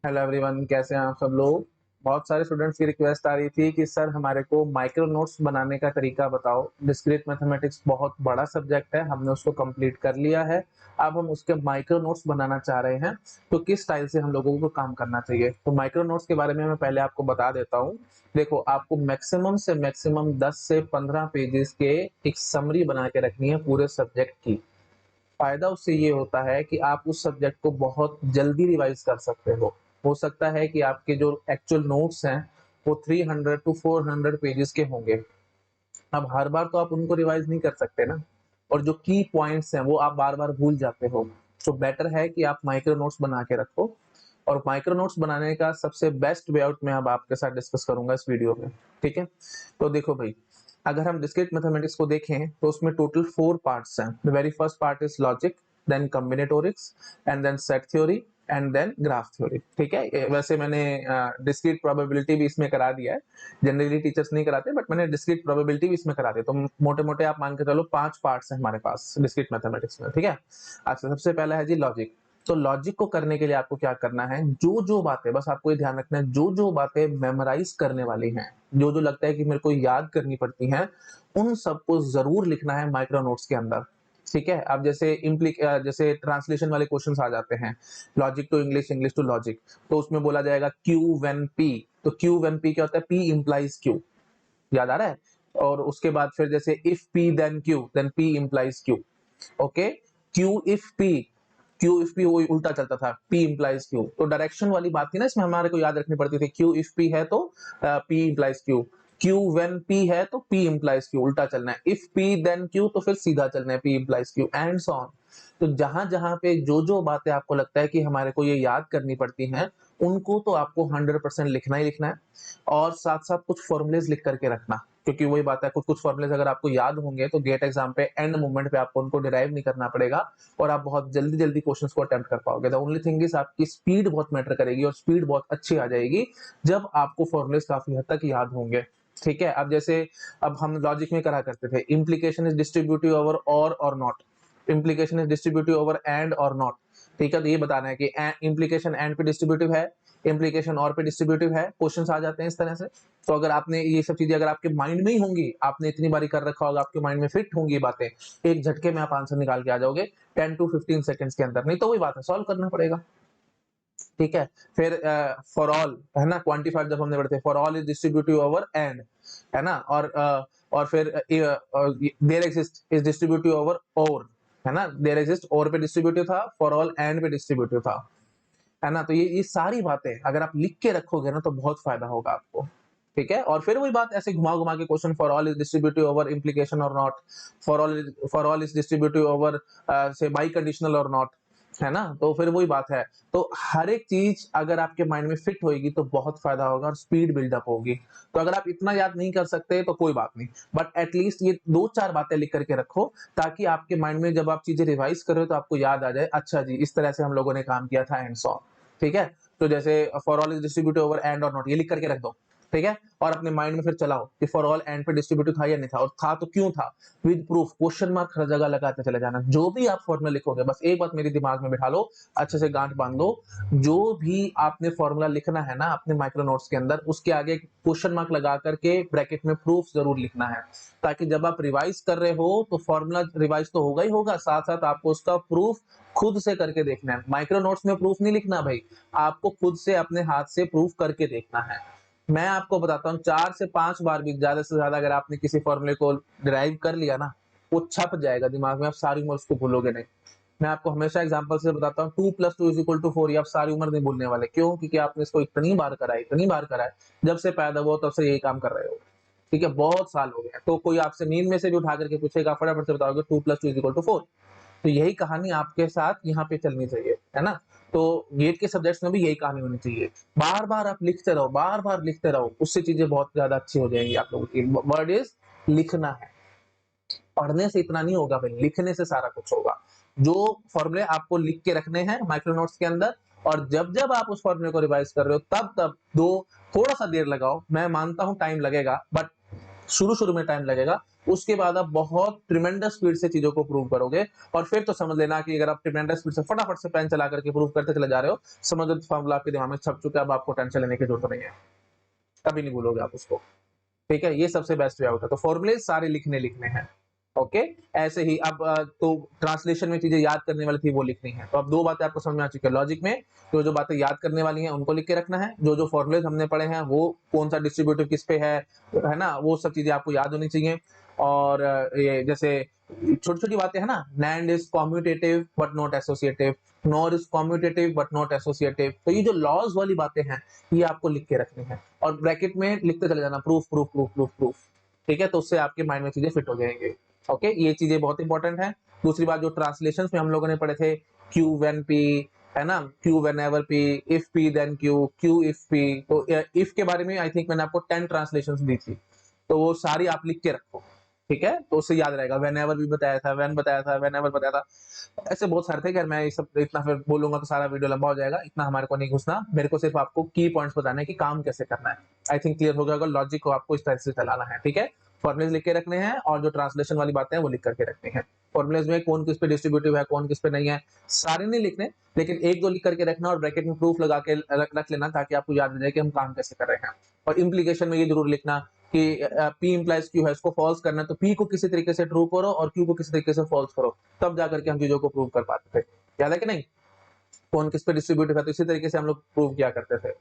Hello everyone, कैसे हैं आप सब लोग। बहुत सारे स्टूडेंट्स की रिक्वेस्ट आ रही थी कि सर हमारे को माइक्रो नोट्स बनाने का तरीका बताओ। डिस्क्रीट मैथमेटिक्स बहुत बड़ा सब्जेक्ट है, हमने उसको कंप्लीट कर लिया है। अब हम उसके माइक्रो नोट्स बनाना चाह रहे हैं, तो किस स्टाइल से हम लोगों को काम करना चाहिए। तो माइक्रो नोट्स के बारे में मैं पहले आपको बता देता हूँ। देखो, आपको मैक्सिमम से मैक्सिमम 10 से 15 पेजेस के एक समरी बना के रखनी है पूरे सब्जेक्ट की। फायदा उससे ये होता है कि आप उस सब्जेक्ट को बहुत जल्दी रिवाइज कर सकते हो सकता है कि आपके जो एक्चुअल नोट्स हैं वो 300 टू 400 पेजेस के होंगे। अब हर बार तो आप उनको रिवाइज नहीं कर सकते ना, और जो की पॉइंट्स हैं वो आप बार बार भूल जाते हो। तो बेटर है कि आप माइक्रो नोट्स बना के रखो। और माइक्रो नोट्स बनाने का सबसे बेस्ट वे आउट मैं अब आपके साथ डिस्कस करूंगा इस वीडियो में। ठीक है, तो देखो भाई, अगर हम डिस्क्रीट मैथमेटिक्स को देखें तो उसमें टोटल 4 पार्ट्स हैं। The very first part is logic, then combinatorics, and then set theory, and then graph theory. ठीक है, वैसे मैंने डिस्क्रीट प्रोबेबिलिटी भी इसमें करा दिया है। जनरली टीचर्स नहीं कराते, बट मैंने डिस्क्रीट प्रोबेबिलिटी भी इसमें करा दी। तो मोटे मोटे आप मान के चलो 5 पार्ट्स हैं हमारे पास डिस्क्रीट मैथमेटिक्स में। ठीक है, अच्छा, सबसे पहला है जी लॉजिक। तो लॉजिक को करने के लिए आपको क्या करना है, जो जो बातें, बस आपको ये ध्यान रखना है, जो जो बातें मेमोराइज करने वाली हैं, जो जो लगता है कि मेरे को याद करनी पड़ती हैं, उन सबको जरूर लिखना है माइक्रो नोट्स के अंदर। ठीक है, अब जैसे ट्रांसलेशन वाले क्वेश्चंस आ जाते हैं, logic to English, English to logic, तो उसमें बोला जाएगा क्यू वेन पी। तो क्यू वेन पी क्या होता है, पी इंप्लाइज क्यू। याद आ रहा है। और उसके बाद फिर जैसे if P then Q, then P implies Q. Okay, Q if P, Q if P वो उल्टा चलता था, पी इंप्लाइज क्यू। तो डायरेक्शन वाली बात थी ना, इसमें हमारे को याद रखनी पड़ती थी, क्यू इफ पी है तो P implies Q, Q when P है तो पी इंप्लाइज क्यू, उल्टा चलना है। इफ पी देन क्यू तो फिर सीधा चलना है, P implies Q, and so on. तो जहां जहां पे जो जो बातें आपको लगता है कि हमारे को ये याद करनी पड़ती हैं, उनको तो आपको 100% लिखना ही लिखना है। और साथ साथ कुछ फॉर्मुलेज लिख करके रखना, क्योंकि वही बात है, कुछ कुछ फॉर्मुलेज अगर आपको याद होंगे तो गेट एग्जाम पे एंड मोमेंट पे आपको उनको डिराइव नहीं करना पड़ेगा, और आप बहुत जल्दी जल्दी क्वेश्चंस को अटेम्प्ट कर पाओगे। द ओनली थिंग इज आपकी स्पीड बहुत मैटर करेगी, और स्पीड बहुत अच्छी आ जाएगी जब आपको फॉर्मुलेज काफी हद तक याद होंगे। ठीक है, अब जैसे अब हम लॉजिक में करा करते थे, इंप्लीकेशन इज डिस्ट्रीब्यूटिव ओवर और not, implication is distributive over and और नॉट। ठीक है, तो ये बताना है कि इंप्लीकेशन एंड पे डिस्ट्रीब्यूटिव है, इंप्लीकेशन और पे डिस्ट्रीब्यूटिव है। क्वेश्चंस आ जाते हैं इस तरह से। तो अगर आपने ये सब चीजें अगर आपके माइंड में ही होंगी, आपने इतनी बारी कर रखा होगा, आपके माइंड में फिट होंगी बातें, एक झटके में आप आंसर निकाल के आ जाओगे 10 टू 15 सेकंड्स के अंदर। नहीं तो वही बात है, सॉल्व करना पड़ेगा। ठीक है, फिर फॉर ऑल है ना, क्वांटिफायर जब हमने पढ़ते, for all is distributive over and, है ना। और फिर there exist is distributive over और, है ना, देयर एग्जिस्ट और पे डिस्ट्रीब्यूटिव था, फॉर ऑल एंड पे डिस्ट्रीब्यूटिव था, है ना। तो ये सारी बातें अगर आप लिख के रखोगे ना तो बहुत फायदा होगा आपको। ठीक है, और फिर वही बात ऐसे घुमा घुमा के question, for all is distributive over implication और not, for all is distributive over से बाई कंडीशनल और नॉट, है ना। तो फिर वही बात है। तो हर एक चीज अगर आपके माइंड में फिट होगी तो बहुत फायदा होगा और स्पीड बिल्डअप होगी। तो अगर आप इतना याद नहीं कर सकते तो कोई बात नहीं, बट एटलीस्ट ये दो चार बातें लिख करके रखो, ताकि आपके माइंड में जब आप चीजें रिवाइज करो तो आपको याद आ जाए, अच्छा जी इस तरह से हम लोगों ने काम किया था, एंड सो। ठीक है, तो जैसे for all is distributive over and और नॉट, ये लिख करके रख दो। ठीक है, और अपने माइंड में फिर चलाओ कि फॉर ऑल एंड पे डिस्ट्रीब्यूटिव था या नहीं था, और था तो क्यों था, विद प्रूफ, क्वेश्चन मार्क हर जगह लगाते चले जाना। जो भी आप फॉर्मूला लिखोगे, बस एक बात मेरे दिमाग में बिठा लो, अच्छे से गांठ बांध लो, जो भी आपने फॉर्मूला लिखना है ना अपने माइक्रो नोट्स के अंदर, उसके आगे क्वेश्चन मार्क लगा करके ब्रैकेट में प्रूफ जरूर लिखना है, ताकि जब आप रिवाइज कर रहे हो तो फॉर्मूला रिवाइज तो होगा ही होगा, साथ साथ आपको उसका प्रूफ खुद से करके देखना है। माइक्रो नोट्स में प्रूफ नहीं लिखना भाई, आपको खुद से अपने हाथ से प्रूफ करके देखना है। मैं आपको बताता हूँ, 4 से 5 बार भी ज्यादा से ज्यादा अगर आपने किसी फॉर्मूले को डिराइव कर लिया ना, वो छप जाएगा दिमाग में, आप सारी उम्र उसको भूलोगे नहीं। मैं आपको हमेशा एग्जांपल से बताता हूँ, 2+2 = 4, ये आप सारी उम्र नहीं भूलने वाले। क्यों? क्योंकि आपने इसको इतनी बार करा है, जब से पैदा हुआ तब से यही काम कर रहे हो। ठीक है, बहुत साल हो गए। तो कोई आपसे नींद में से भी उठा करके पूछेगा, फटाफट से बताओगे 2+2 = 4। तो यही कहानी आपके साथ यहाँ पे चलनी चाहिए, है ना। तो गेट के सब्जेक्ट्स में भी यही कहानी होनी चाहिए। बार बार आप लिखते रहो, बार बार लिखते रहो, उससे चीजें बहुत ज्यादा अच्छी हो जाएंगी आप लोगों की। वर्ड इज लिखना है, पढ़ने से इतना नहीं होगा भाई, लिखने से सारा कुछ होगा। जो फॉर्मूले आपको लिख के रखने हैं माइक्रो नोट्स के अंदर, और जब जब आप उस फॉर्मूले को रिवाइज कर रहे हो तब तब दो, थोड़ा सा देर लगाओ, मैं मानता हूं टाइम लगेगा, बट शुरू में टाइम लगेगा, उसके बाद आप बहुत ट्रिमेंडस स्पीड से चीजों को प्रूव करोगे, और फिर तो समझ लेना कि अगर आप ट्रिमेंडस स्पीड से फटाफट से पेन चला करके प्रूव करते चले जा रहे हो, समझ लो फॉर्मूला आपके दिमाग में छप चुका है, अब आपको टेंशन लेने की जरूरत नहीं है, कभी नहीं भूलोगे आप उसको। ठीक है, ये सबसे बेस्ट वे आउट है। तो फॉर्मूले सारे लिखने हैं। ओके, ऐसे ही अब तो ट्रांसलेशन में चीजें याद करने वाली थी वो लिखनी है। तो अब दो बातें आपको समझ में आ चुकी है। लॉजिक में जो बातें याद करने वाली हैं उनको लिख के रखना है, जो फॉर्मूलेज हमने पढ़े हैं वो कौन सा डिस्ट्रीब्यूटिव किस पे है ना, वो सब चीजें आपको याद होनी चाहिए। और ये जैसे छोटी-छोटी बातें है ना, NAND is commutative but not associative, NOR is commutative but not associative. तो ये जो लॉज वाली बातें हैं ये आपको लिख के रखनी है, और ब्रैकेट में लिखते चले जाना proof proof proof proof proof. ठीक है, तो उससे आपके माइंड में चीजें फिट हो जाएंगे। ओके, ये चीजें बहुत इंपॉर्टेंट है। दूसरी बात जो ट्रांसलेशन में हम लोगों ने पढ़े थे, क्यू व्हेन पी, है ना, Q whenever P, if P then Q, Q if P. तो इफ के बारे में आई थिंक मैंने आपको 10 ट्रांसलेशन दी थी, तो वो सारी आप लिख के रखो। ठीक है, तो उससे याद रहेगा। वेन एवर भी बताया था, वेन बताया था, वेन एवर बताया था, ऐसे बहुत सारे थे। अगर मैं ये सब इतना फिर बोलूंगा तो सारा वीडियो लंबा हो जाएगा, इतना हमारे को नहीं घुसना। मेरे को सिर्फ आपको की पॉइंट्स बताने हैं कि काम कैसे करना है। आई थिंक क्लियर हो गया होगा, लॉजिक को आपको इस तरह से चलाना है। ठीक है, फॉर्मुलेज लिख के रखने हैं, और जो ट्रांसलेशन वाली बातें हैं वो लिख करके रखनी है। फॉर्मुलेज में कौन किस पे डिस्ट्रीब्यूटिव है, कौन किस पे नहीं है, सारे नहीं लिखने, लेकिन एक दो लिख करके रखना, और ब्रैकेट में प्रूफ लगा के रख लेना, ताकि आपको याद हो जाए कि हम काम कैसे कर रहे हैं। और इम्प्लीकेशन में ये जरूर लिखना कि P implies Q है, इसको फॉल्स करना है, तो P को किसी तरीके से ट्रू करो और Q को किसी तरीके से फॉल्स करो, तब जाकर के हम चीजों को प्रूव कर पाते थे। याद है कि नहीं, कौन किस पे डिस्ट्रीब्यूटिव है, तो इसी तरीके से हम लोग प्रूव किया करते थे।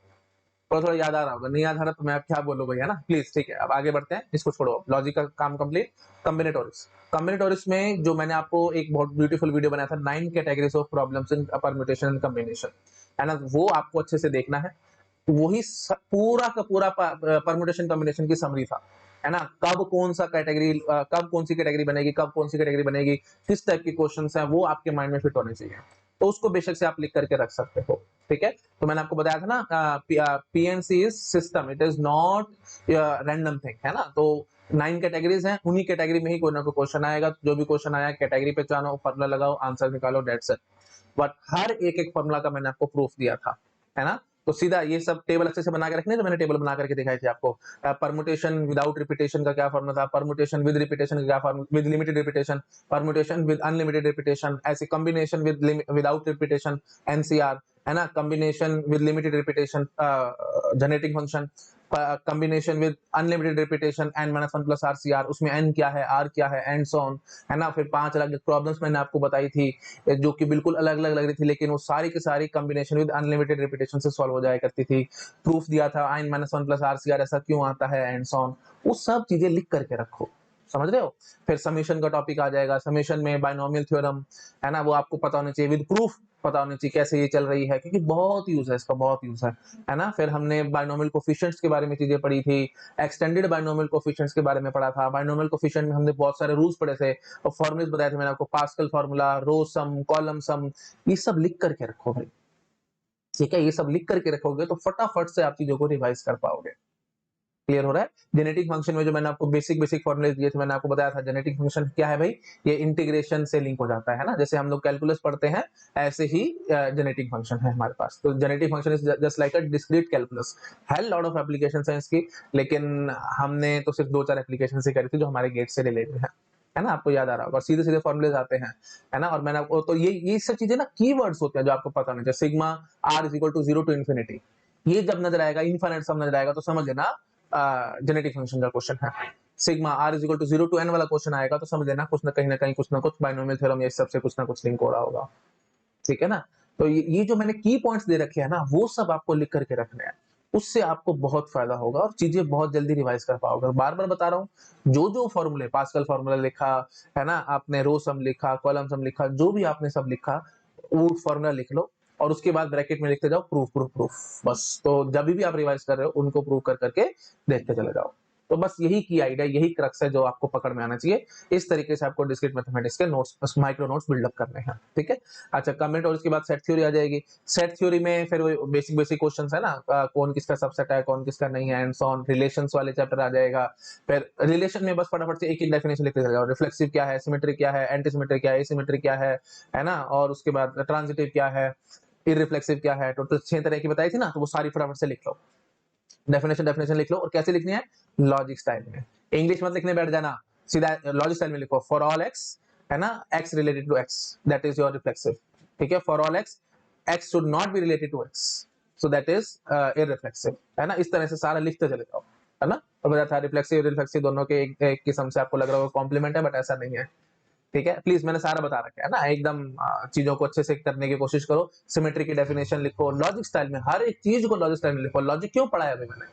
थोड़ा याद आ रहा होगा, नहीं याद आ रहा तो मैं आप क्या बोलूँ भैया ना, प्लीज। ठीक है, अब आगे बढ़ते हैं, इसको छोड़ो, लॉजिक का काम कंप्लीट। कॉम्बिनेटोरिक्स, कॉम्बिनेटोरिक्स में जो मैंने आपको एक बहुत ब्यूटीफुल वीडियो बनाया था, 9 categories of problems in permutation and combination, है ना, वो आपको अच्छे से देखना है। वही पूरा का पूरा परम्यूटेशन कॉम्बिनेशन की समरी था, है ना। कब कौन सा कैटेगरी, कब कौन सी कैटेगरी बनेगी, कब कौन सी कैटेगरी बनेगी, किस टाइप के क्वेश्चंस हैं, वो आपके माइंड में फिट होने चाहिए। तो उसको बेशक से आप लिख करके रख सकते हो। ठीक है, तो मैंने आपको बताया था ना, PNC is system, it is not random thing, है ना। तो 9 कैटेगरीज हैं, उन्हीं कैटेगरी में ही कोई ना कोई क्वेश्चन आएगा। जो भी क्वेश्चन आया कैटेगरी पे जानो, फॉर्मूला लगाओ, आंसर निकालो, डेट्स इट। बट हर एक फॉर्मूला का मैंने आपको प्रूफ दिया था, है ना। तो सीधा ये सब टेबल अच्छे से बना के रखने, तो मैंने टेबल बना करके दिखाई थी आपको। परमुटेशन विदाउट रिपीटेशन का क्या फॉर्मूला था, परमुटेशन विद रिपीटेशन का क्या formula, with limited repetition, permutation with unlimited repetition, ऐसे कॉम्बिनेशन विदाउट रिपीटेशन, एनसीआर, है ना, combination with limited repetition, generating function, combination with unlimited repetition, n-1 plus RCR, उसमें n क्या है, r क्या है, एंड सो ऑन, है ना। फिर 5 अलग प्रॉब्लम्स मैंने आपको बताई थी, जो कि बिल्कुल अलग अलग लग रही थी, लेकिन वो सारी की सारी कॉम्बिनेशन विद अनलिमिटेड रिपीटेशन से सॉल्व हो जाया करती थी। प्रूफ दिया था n-1 प्लस RCR ऐसा क्यों आता है, एंड सो ऑन। वो सब चीजें लिख करके रखो, समझ रहे हो। फिर समीशन का टॉपिक आ जाएगा, समीशन में बाइनोमियल थ्योरम, है ना, वो आपको पता होना चाहिए, विद प्रूफ पता होना चाहिए कैसे ये चल रही है, क्योंकि बहुत यूज है इसका, बहुत यूज है ना। फिर हमने बाइनोमियल कोफिशिएंट्स के बारे में चीजें पढ़ी थी, एक्सटेंडेड बाइनोमियल कोफिशिएंट्स के बारे में पढ़ा था। बाइनोमियल कोफिशिएंट में हमने बहुत सारे रूल्स पढ़े थे और फॉर्मुलेस बताए थे मैंने आपको, पास्कल फॉर्मूला, रो सम, कॉलम सम, ये सब लिख करके रखो भाई। ठीक है, ये सब लिख करके रखोगे तो फटाफट से आप चीजों को रिवाइज कर पाओगे। क्लियर हो रहा है। जेनेटिक फंक्शन में जो मैंने आपको बेसिक फॉर्मुले दिए थे, मैंने आपको बताया था जेनेटिक फंक्शन क्या है भाई, ये इंटीग्रेशन से लिंक हो जाता है ना। जैसे हम लोग कैलकुलस पढ़ते हैं, ऐसे ही जेनेटिक फंक्शन है हमारे पास। तो genetic function is just like a discrete calculus, है लॉट ऑफ एप्लीकेशन है इसकी, लेकिन हमने तो सिर्फ 2-4 एप्लीकेशन से करी थी जो हमारे गेट से रिलेटेड है ना। आपको याद आ रहा होगा, सीधे सीधे फॉर्मुलेज आते हैं, है ना। और मैंने आपको तो ये सब चीजें ना कीवर्ड्स होते हैं जो आपको पता होना चाहिए। Sigma r is equal to 0 to infinity, ये जब नजर आएगा, इनफाइनाइट सब नजर आएगा, तो समझ लेना जेनेटिक फंक्शन का क्वेश्चन है। Sigma r is equal to 0 to n वाला क्वेश्चन आएगा तो समझ लेना कुछ ना कहीं ना कहीं कुछ ना कुछ बाइनोमियल थ्योरम या इस सबसे कुछ ना कुछ लिंक हो रहा होगा। ठीक है ना। तो ये जो मैंने की पॉइंट्स दे रखे हैं ना, वो सब आपको लिख करके रखने हैं, उससे आपको बहुत फायदा होगा और चीजें बहुत जल्दी रिवाइज कर पाओगे। बार बार बता रहा हूँ, जो जो फॉर्मूले, पास्कल फॉर्मूला लिखा, है ना, आपने रो सम लिखा, कॉलम सम लिखा, जो भी आपने सब लिखा, वो फॉर्मूला लिख लो और उसके बाद ब्रैकेट में लिखते जाओ प्रूफ प्रूफ प्रूफ, बस। तो जब भी आप रिवाइज कर रहे हो उनको प्रूव कर करके देखते चले जाओ। तो बस यही की आइडिया, यही क्रक्स है जो आपको पकड़ में आना चाहिए। इस तरीके से आपको डिस्क्रीट मैथमेटिक्स के नोट्स, माइक्रो नोट्स बिल्डअप करने हैं। ठीक है, अच्छा, कमेंट और उसके बाद सेट थ्योरी आ जाएगी। सेट थ्योरी में फिर वो बेसिक बेसिक क्वेश्चंस है ना, कौन किसका सबसेट है, कौन किसका नहीं है, एंड सो ऑन। रिलेशंस वाले चैप्टर आ जाएगा। फिर रिलेशन में बस फटाफट से एक एक डेफिनेशन लिखते चले जाओ, रिफ्लेक्सिव क्या है, सिमेट्रिक क्या है, एंटी सिमेट्रिक क्या है, एसिमेट्रिक क्या है ना, और उसके बाद ट्रांजिटिव क्या है, इररिफ्लेक्सिव क्या है। टोटल 6 तरह की बताई थी ना, तो वो सारी फटाफट से लिख लो, डेफिनेशन डेफिनेशन लिख लो। और कैसे लिखनी है, लॉजिक स्टाइल में। इंग्लिश मत लिखने बैठ जाना, सीधा लॉजिक स्टाइल में लिखो, फॉर ऑल एक्स, है ना, x related to x, that is your reflexive. ठीक है, for all x, x should not be related to x, so that is irreflexive, है ना। इस तरह से सारा लिखते चले जाओ, है ना। और बताया था रिफ्लेक्सिव रिफ्लेक्सिव दोनों के एक किस्म से आपको लग रहा होगा कॉम्प्लीमेंट है, बट ऐसा नहीं है। ठीक है, प्लीज मैंने सारा बता रखा है ना, एकदम चीजों को अच्छे से करने की कोशिश करो। सिमेट्री की डेफिनेशन लिखो लॉजिक स्टाइल में, हर एक चीज को लॉजिक स्टाइल में लिखो। लॉजिक क्यों पढ़ाया अभी मैंने,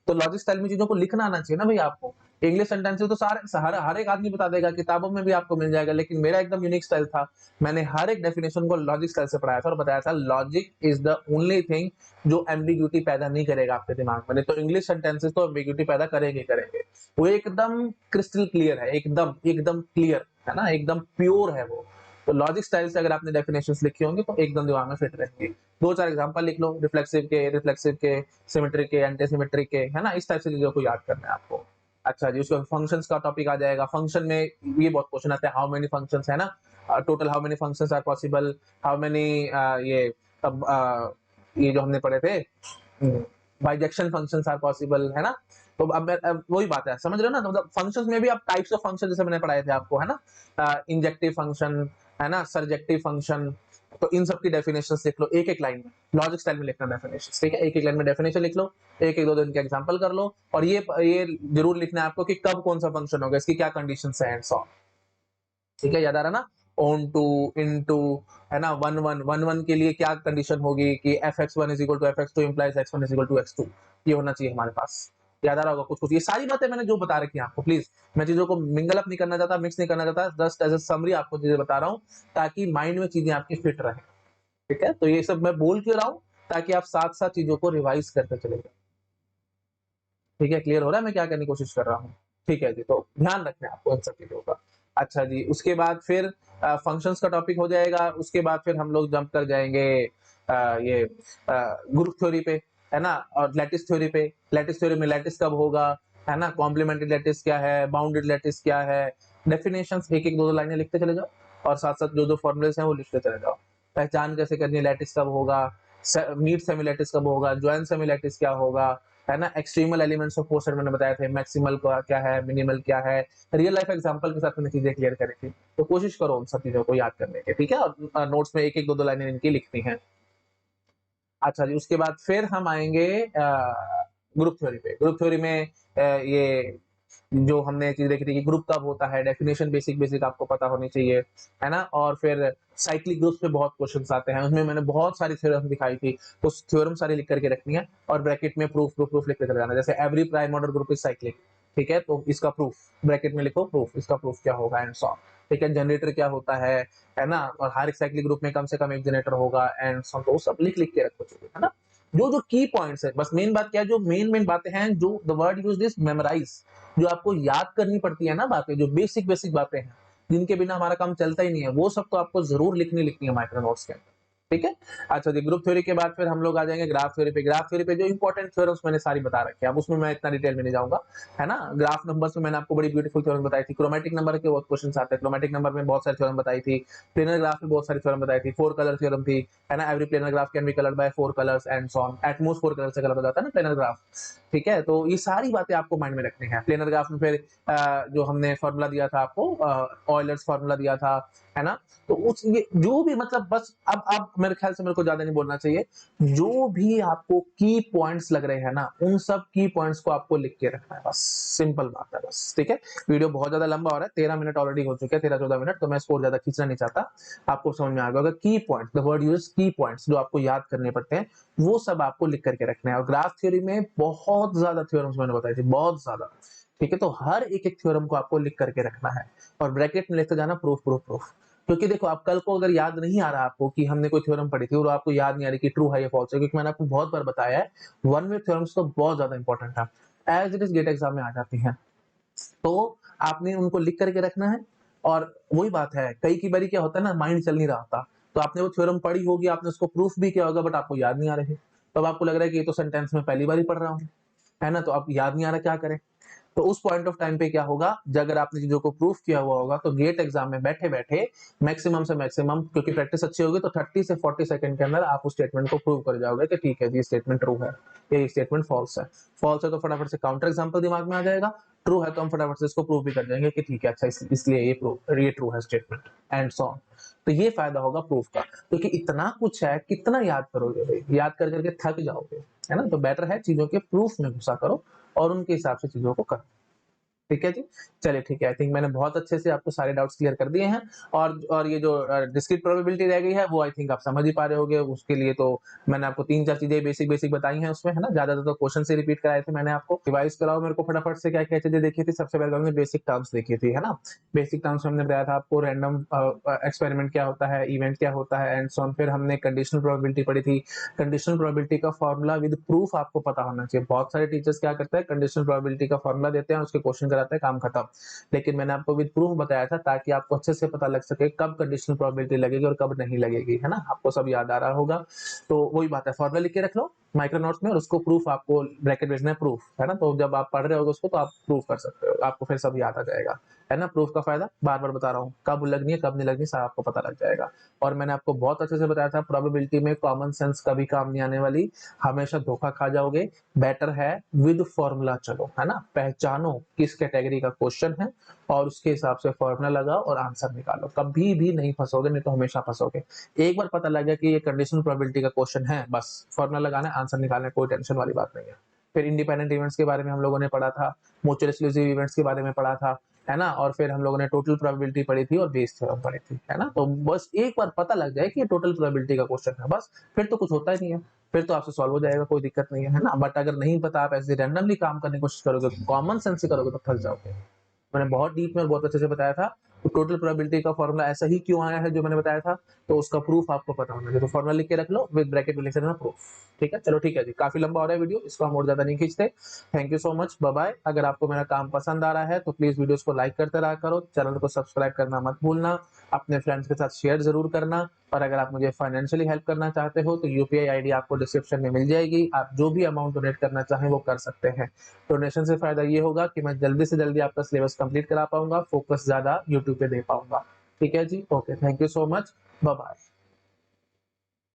तो लॉजिक स्टाइल में चीजों को लिखना आना चाहिए ना भाई आपको। इंग्लिश सेंटेंसेस तो सारे हर एक आदमी बता देगा, किताबों में भी आपको मिल जाएगा, लेकिन मेरा एकदम यूनिक स्टाइल था। मैंने हर एक डेफिनेशन को लॉजिक स्टाइल से पढ़ाया था और बताया था logic is the only thing जो एम्बिग्यूटी पैदा नहीं करेगा आपके दिमाग में। नहीं तो इंग्लिश सेंटेंसेस तो एम्बिग्यूटी पैदा करेंगे करेंगे। वो एकदम क्रिस्टल क्लियर है, एकदम एकदम क्लियर है ना, एकदम प्योर है वो। तो लॉजिक स्टाइल से अगर आपने डेफिनेशंस लिखी होंगी तो एकदम दिमाग में फिट रहेंगी। दो चार एग्जांपल लिख लो, रिफ्लेक्सिव के, सिमेट्रिक के, एंटी सिमेट्रिक के, है ना। इस टाइप से चीजों को याद करना है आपको। अच्छा जी, उसके फंक्शंस का टॉपिक आ जाएगा। फंक्शन में ये बहुत क्वेश्चन आता है, हाउ मेनी फंक्शंस, है ना, total how many functions are possible, how many, ये अब ये जो हमने पढ़े थे, बाइजेक्शन फंक्शंस आर पॉसिबल, है ना। तो अब वही बात है, समझ रहे हो ना। तो मतलब फंक्शंस में भी आप टाइप्स ऑफ फंक्शन जैसे मैंने पढ़ाए थे आपको, है ना, इंजेक्टिव फंक्शन, है ना, सर्जेक्टिव फंक्शन। तो इन सब की डेफिनेशंस लिख लो एक एक लाइन में, लॉजिक स्टाइल में लिखना डेफिनेशंस। ठीक है, एक एक लाइन में डेफिनेशन लिख लो, एक एक दो दिन के एग्जांपल कर लो, और ये जरूर लिखना है आपको कि कब कौन सा फंक्शन होगा, इसकी क्या कंडीशंस है, एंड सो ऑन। ठीक है, याद आ रहा ना। ऑन टू, इन टू, है ना, वन वन के लिए क्या कंडीशन होगी कि f x one is equal to f x two implies x one is equal to x two, ये होना चाहिए हमारे पास। याद आ रहा होगा कुछ कुछ, ये सारी बातें मैंने जो बता रखी है आपको। प्लीज, मैं चीजों को मिंगल अप नहीं करना चाहता, मिक्स नहीं करना चाहता, जस्ट एज ए समरी आपको चीजें बता रहा हूँ ताकि माइंड में चीजें आपकी फिट रहे। ठीक है, तो ये सब मैं बोल क्यों रहा हूँ, ताकि आप साथ साथ चीजों को रिवाइज करते चले जाए। ठीक है, क्लियर हो रहा है मैं क्या करने की कोशिश कर रहा हूँ। ठीक है जी, तो ध्यान रखना है आपको इन सब चीजों का। अच्छा जी, उसके बाद फिर फंक्शंस का टॉपिक हो जाएगा। उसके बाद फिर हम लोग जंप कर जाएंगे ये ग्रुप थ्योरी पे, है ना, और लैटिस थ्योरी पे। लैटिस थ्योरी में लैटिस कब होगा, है ना, कॉम्प्लीमेंट्री लैटिस क्या है, बाउंडेड लैटिस क्या है, डेफिनेशंस एक एक दो दो लाइनें लिखते चले जाओ, और साथ साथ जो जो फॉर्मुलेस हैं वो लिखते चले जाओ। पहचान कैसे करनी है, लैटिस कब होगा, मीट सेमी लैटिस कब होगा, ज्वाइन सेमी लैटिस क्या होगा, है ना, एक्सट्रीमल एलिमेंट्स ऑफ फोर्स मैंने बताया थे, मैक्सिमल का क्या है, मिनिमल क्या है, रियल लाइफ एग्जांपल के साथ मैंने चीजें क्लियर करी थी। तो कोशिश करो उन सब चीजों को याद करने की। ठीक है, और नोट्स में एक एक दो दो लाइनें इनकी लिखनी है। अच्छा जी, उसके बाद फिर हम आएंगे ग्रुप थ्योरी पे। ग्रुप थ्योरी में ये जो हमने चीज देखी थी कि ग्रुप कब होता है, डेफिनेशन बेसिक बेसिक आपको पता होनी चाहिए, है ना। और फिर साइक्लिक ग्रुप्स पे बहुत क्वेश्चंस आते हैं, उसमें मैंने बहुत सारी थ्योरम दिखाई थी, तो थ्योरम सारी लिख करके रखनी है, और ब्रैकेट में प्रूफ प्रूफ प्रूफ लिख के चले जाना। जैसे every prime order group is cyclic, ठीक है, तो इसका प्रूफ ब्रैकेट में लिखो, प्रूफ, इसका प्रूफ क्या होगा, एंड सो ऑन। ठीक है, जनरेटर क्या होता है ना, और हर एक साइक्लिक ग्रुप में कम से कम एक जनरेटर होगा, एंड सो ऑन। तो वो सब लिख लिख के रखो, है ना। जो जो की पॉइंट्स है, बस मेन बात क्या है, जो मेन मेन बातें हैं, जो the word use this memorize, जो आपको याद करनी पड़ती है ना बातें, जो बेसिक बेसिक बातें हैं, जिनके बिना हमारा काम चलता ही नहीं है, वो सब तो आपको जरूर लिखनी लिखनी है माइक्रो नोट्स के अंदर। ठीक है। अच्छा जी, ग्रुप थ्योरी के बाद फिर हम लोग आ जाएंगे ग्राफ थ्योरी पे। ग्राफ थ्योरी पे जो इंपॉर्टेंट थ्योरम्स मैंने सारी बता रखी है, अब उसमें मैं इतना डिटेल में नहीं जाऊंगा, है ना। ग्राफ नंबर्स में मैंने आपको बड़ी ब्यूटीफुल थ्योरम बताई थी। क्रोमेटिक नंबर के बहुत क्वेश्चन आते हैं, क्रोमेटिक नंबर में बहुत सारी थ्योरम बताई थी। प्लेनर ग्राफ में बहुत सारी थ्योरम बताई थी, 4 कलर थ्योरम थी, है ना, every planar graph can be coloured by 4 colours and so on, at most 4 colour से कलर हो जाता है ना प्लेनर ग्राफ। ठीक है, तो ये सारी बातें आपको माइंड में रखनी है। प्लेनर ग्राफ में फिर जो हमने फॉर्मूला दिया था आपको, ऑयलर्स फॉर्मूला दिया था, है ना। तो उस ये जो भी मतलब, बस अब मेरे ख्याल से मेरे को ज्यादा नहीं बोलना चाहिए, जो भी आपको की पॉइंट्स लग रहे हैं ना, उन सब की पॉइंट्स को आपको लिख के रखना है, बस सिंपल बात है बस। ठीक है, वीडियो बहुत ज्यादा लंबा हो रहा है, 13 मिनट ऑलरेडी हो चुके हैं, 13-14 मिनट, तो मैं इसको ज्यादा खींचना नहीं चाहता। आपको समझ में आ गया होगा की पॉइंट, द वर्ड यूज की पॉइंट्स, जो आपको याद करने पड़ते हैं, वो सब आपको लिख करके रखना है। और ग्राफ थ्योरी में बहुत ज्यादा थ्योरम्स मैंने बताई थी, बहुत ज्यादा। ठीक है, तो हर एक एक थ्योरम को आपको लिख करके रखना है, और ब्रैकेट में लिखते जाना प्रूफ प्रूफ प्रूफ। क्योंकि देखो, आप कल को अगर याद नहीं आ रहा आपको कि हमने कोई थ्योरम पढ़ी थी और आपको याद नहीं आ रही कि ट्रू है या फॉल्स है, क्योंकि मैंने आपको बहुत बार बताया है, वन वे थ्योरम्स तो बहुत ज्यादा इंपॉर्टेंट है, as it is GATE exam में आ जाती हैं। तो आपने उनको लिख करके रखना है। और वही बात है, कई की बारी क्या होता है ना, माइंड चल नहीं रहा होता, तो आपने वो थ्योरम पढ़ी होगी, आपने उसको प्रूफ भी किया होगा, बट आपको याद नहीं आ रही, तो अब आपको लग रहा है कि ये तो सेंटेंस में पहली बार ही पढ़ रहा हूँ, है ना, तो अब याद नहीं आ रहा, क्या करें। तो उस पॉइंट ऑफ टाइम पे क्या होगा, जब अगर आपने चीजों को प्रूफ किया हुआ होगा, तो गेट एग्जाम में बैठे बैठे मैक्सिमम से मैक्सिमम, क्योंकि प्रैक्टिस अच्छी होगी, तो 30 से 40 सेकंड के अंदर आप उस स्टेटमेंट को प्रूव कर जाओगे कि ठीक है जी, स्टेटमेंट ट्रू है, ये स्टेटमेंट फॉल्स है। फॉल्स है तो फटाफट से काउंटर एग्जांपल दिमाग में आ जाएगा, ट्रू है तो हम फटाफट से इसको प्रूव भी कर देंगे कि ठीक है, अच्छा इसलिए ये ट्रू है स्टेटमेंट एंड सो ऑन। तो ये फायदा होगा प्रूफ का, क्योंकि इतना कुछ है, कितना याद करोगे भाई, याद कर करके थक जाओगे, है ना। तो बेटर है चीजों के प्रूफ में घुसा करो और उनके हिसाब से चीजों को करो। ठीक है जी, चलिए ठीक है। आई थिंक मैंने बहुत अच्छे से आपको सारे डाउट्स क्लियर कर दिए हैं। और ये जो डिस्क्रीट प्रोबेबिलिटी रह गई है वो आई थिंक आप समझ ही पा रहे होगे। उसके लिए तो मैंने आपको 3-4 चीजें बेसिक बताई हैं उसमें, है ना। ज्यादा तो क्वेश्चन से रिपीट कराए थे मैंने आपको। रिवाइज कराओ मेरे को फटाफट से, क्या-क्या चीजें देखी थी। सबसे पहले हमने बेसिक टर्म्स देखी थी, है ना। बेसिक टर्म्स में हमने बताया था आपको रैंडम एक्सपेरिमेंट क्या होता है, इवेंट क्या होता है एंड सो ऑन। फिर हमने कंडीशनल प्रोबेबिलिटी पढ़ी थी। कंडीशनल प्रोबेबिलिटी का फॉर्मूला विद प्रूफ आपको पता होना चाहिए। बहुत सारे टीचर्स क्या करते हैं, कंडीशनल प्रोबेबिलिटी का फॉर्मूला देते हैं, उसके क्वेश्चन कराते हैं, काम खत्म। लेकिन मैंने आपको विद प्रूफ बताया था ताकि आपको अच्छे से पता लग सके कब कंडीशनल प्रोबेबिलिटी लगेगी और कब नहीं लगेगी, है ना। आपको सब याद आ रहा होगा। तो वही बात है, फॉर्मूला लिख के रख लो माइक्रो नोट्स में और उसको प्रूफ, आपको ब्रैकेट भेजना है प्रूफ, है ना। तो जब आप पढ़ रहे होगे उसको तो आप प्रूफ कर सकते हो, आपको फिर सब याद आ जाएगा, है ना। प्रूफ का फायदा बार बार बता रहा हूँ, कब लगनी है कब नहीं लगनी सब आपको पता लग जाएगा। और मैंने आपको बहुत अच्छे से बताया था प्रोबेबिलिटी में कॉमन सेंस कभी काम नहीं आने वाली, हमेशा धोखा खा जाओगे। बेटर है विद फॉर्मूला चलो, है ना। पहचानो किस कैटेगरी का क्वेश्चन है और उसके हिसाब से फॉर्मूला लगाओ और आंसर निकालो। कभी भी नहीं फंसोगे, नहीं तो हमेशा फंसोगे। एक बार पता लग गया कि ये कंडीशनल प्रोबेबिलिटी का क्वेश्चन है, बस फॉर्मूला लगाना है, आंसर निकालना है, कोई टेंशन वाली बात नहीं है। फिर इंडिपेंडेंट इवेंट्स के बारे में हम लोगों ने पढ़ा था, म्यूचुअल एक्सक्लूसिव इवेंट्स के बारे में पढ़ा था, है ना। और फिर हम लोगों ने टोटल प्रोबेबिलिटी पढ़ी थी और बेस थ्योरम पढ़ी थी, है ना। तो बस एक बार पता लग जाए कि ये टोटल प्रोबेबिलिटी का क्वेश्चन है, बस फिर तो कुछ होता ही नहीं है, फिर तो आपसे सॉल्व हो जाएगा, कोई दिक्कत नहीं है ना। बट अगर नहीं पता, आप ऐसे रैंडमली काम करने की कोशिश करोगे, कॉमन सेंस से करोगे तो थक जाओगे। मैंने बहुत डीप में और बहुत अच्छे से बताया था। तो टोटल प्रोबेबिलिटी का फॉर्मूला ऐसा ही क्यों आया है जो मैंने बताया था, तो उसका प्रूफ आपको पता होना चाहिए। तो फॉर्मूला लिख के रख लो, विद ब्रैकेट में लिख देना प्रूफ। ठीक है, चलो ठीक है जी, काफी लंबा हो रहा है वीडियो, इसको हम और ज्यादा नहीं खींचते। Thank you so much, bye bye. अगर आपको मेरा काम पसंद आ रहा है तो प्लीज वीडियोस को लाइक करते रहा करो, चैनल को सब्सक्राइब करना मत भूलना, अपने फ्रेंड्स के साथ शेयर जरूर करना। और अगर आप मुझे फाइनेंशियली हेल्प करना चाहते हो तो यूपीआई आईडी आपको डिस्क्रिप्शन में मिल जाएगी, आप जो भी अमाउंट डोनेट करना चाहें वो कर सकते हैं। डोनेशन से फायदा ये होगा कि मैं जल्दी से जल्दी आपका सिलेबस कंप्लीट करा पाऊंगा, फोकस ज्यादा यूट्यूब पे दे पाऊंगा। ठीक है जी, okay, thank you so much, bye bye.